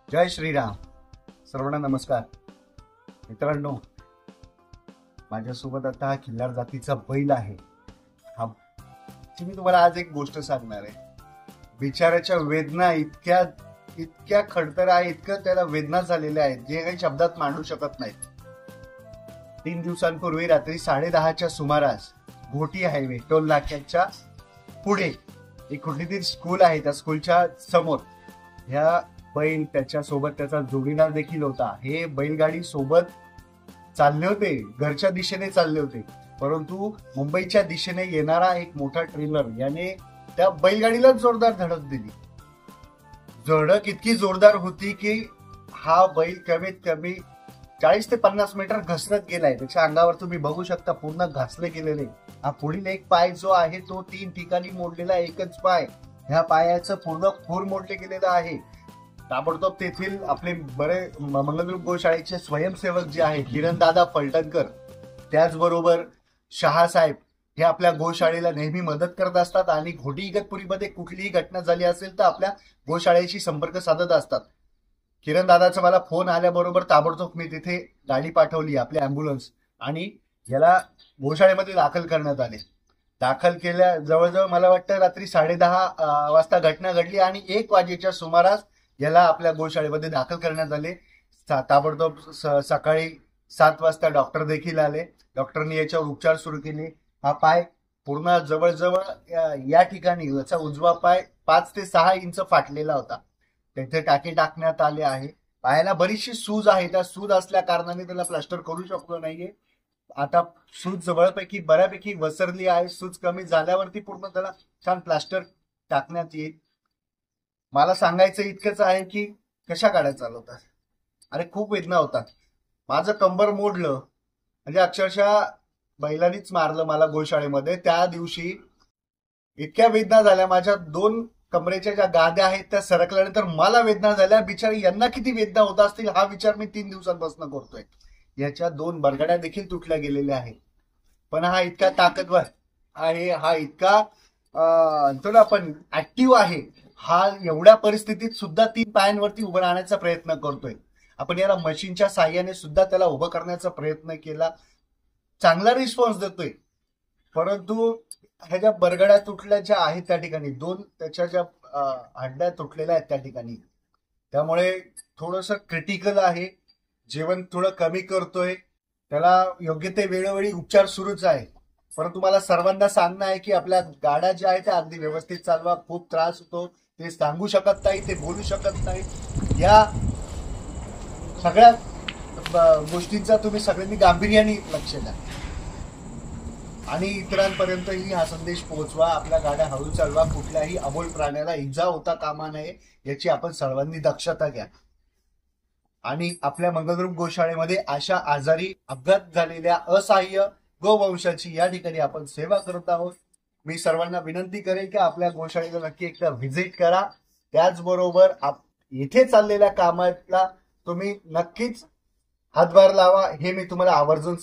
जय श्रीराम. सर्वांना नमस्कार. मित्रांनो, माझ्यासोबत आता हा खिल्लार जातीचा बैल आहे. हा मी तुम्हाला आज एक गोष्ट सांगणार आहे. बिचाऱ्याच्या वेदना इतक्या इतक्या खडतर आहे, इतकं त्याला वेदना झालेल्या आहेत जे काही शब्दात मांडू शकत नाहीत. 3 दिवसांपूर्वी रात्री 10:30च्या सुमारास घोटी हायवे टोल नाक्याच्या पुढे एक कुठली स्कूल आहे, त्या स्कूलच्या समोर ह्या बैल त्याच्या सोबत त्याचा जोडीदार देखील होता. हे बैलगाडी सोबत चालले होते, घरच्या दिशेने चालले होते, परंतु मुंबईच्या दिशेने येणारा एक मोठा ट्रेलर याने त्या बैलगाडीला जोरदार धडक दिली. धडक इतकी जोरदार होती की हा बैल कमीत कमी 40 ते 50 मीटर घसरत गेलाय. त्याच्या अंगावर तुम्ही बघू शकता पूर्ण घासले गेलेले. हा पुढील एक पाय जो आहे तो 3 ठिकाणी मोडलेला, एकच पाय, ह्या पायाचं पूर्ण खूर मोडले गेलेलं आहे. ताबडतोब तेथील आपले बरे मंगलरूप गोशाळेचे स्वयंसेवक जे आहेत किरणदादा फलटणकर, त्याचबरोबर शहासाहेब, हे आपल्या गोशाळेला नेहमी मदत करत असतात आणि घोटी इगतपुरीमध्ये कुठलीही घटना झाली असेल तर आपल्या गोशाळेशी संपर्क साधत असतात. किरणदादाचा मला फोन आल्याबरोबर ताबडतोब मी तिथे गाडी पाठवली, आपली अँब्युलन्स, आणि याला गोशाळेमध्ये दाखल करण्यात आले. दाखल केल्या जवळजवळ मला वाटतं रात्री 10:30 वाजता घटना घडली आणि 1 वाजेच्या सुमारास याला आपल्या गोशाळेमध्ये दाखल करण्यात आले. ताबडतोब सकाळी 7 वाजता डॉक्टर देखील आले. डॉक्टरनी याच्यावर उपचार सुरू केले. हा पाय पूर्ण जवळजवळ या ठिकाणी याचा उजवा पाय 5 ते 6 इंच फाटलेला होता. तेथे टाके टाकण्यात आले आहे. पायाला बरीचशी सूज आहे. त्या सूज असल्या कारणाने त्याला प्लास्टर करू शकलो नाहीये. आता सूज जवळपैकी बऱ्यापैकी वसरली आहे. सूज कमी झाल्यावरती पूर्ण त्याला छान प्लास्टर टाकण्यात येईल. मला सांगायचं इतकंच आहे की कशा गाड्या चालवतात. अरे खूप वेदना होतात. माझं कंबर मोडलं म्हणजे अक्षरशः बैलांनीच मारलं मला गोशाळेमध्ये. त्या दिवशी इतक्या वेदना झाल्या. माझ्या 2 कमरेच्या ज्या गाद्या आहेत त्या सरकल्यानंतर मला वेदना झाल्या. बिचारी यांना किती वेदना होत असतील हा विचार मी 3 दिवसांपासून करतोय. याच्या 2 बरगड्या देखील तुटल्या गेलेल्या आहेत. पण हा इतका ताकदवर आहे, हा इतका आपण ऍक्टिव्ह आहे. हा एवढ्या परिस्थितीत सुद्धा 3 पायांवरती उभं राहण्याचा प्रयत्न करतोय. आपण याला मशीनच्या साह्याने सुद्धा त्याला उभं करण्याचा प्रयत्न केला. चांगला रिस्पॉन्स देतोय. परंतु ह्याच्या बरगड्या तुटल्या ज्या आहेत त्या ठिकाणी 2 त्याच्या ज्या हड्ड्या तुटलेल्या आहेत त्या ठिकाणी, त्यामुळे थोडंसं क्रिटिकल आहे. जेवण थोडं कमी करतोय. त्याला योग्य ते वेळोवेळी उपचार सुरूच आहे. परंतु मला सर्वांना सांगणं आहे की आपल्या गाड्या ज्या आहेत त्या अगदी व्यवस्थित चालवा. खूप त्रास होतो, ते सांगू शकत नाही, ते बोलू शकत नाही. या सगळ्या गोष्टींचा तुम्ही सगळ्यांनी गांभीर्याने लक्ष द्या आणि इतरांपर्यंतही हा संदेश पोहोचवा. आपल्या गाड्या हळू चालवा. कुठल्याही अबोल प्राण्याला इजा होता कामा नये याची आपण सर्वांनी दक्षता घ्या. आणि आपल्या मंगलरूप गोशाळेमध्ये अशा आजारी अपघात झालेल्या असहाय्य गोवंशाची या ठिकाणी आपण सेवा करत आहोत. मी सर्वांना विनंती करेन की आपल्या गोशाळेला नक्की एकदा व्हिजिट करा. त्याचबरोबर इथे चाललेल्या कामाला तुम्ही नक्कीच हातभार लावा, हे मी तुम्हाला आवर्जून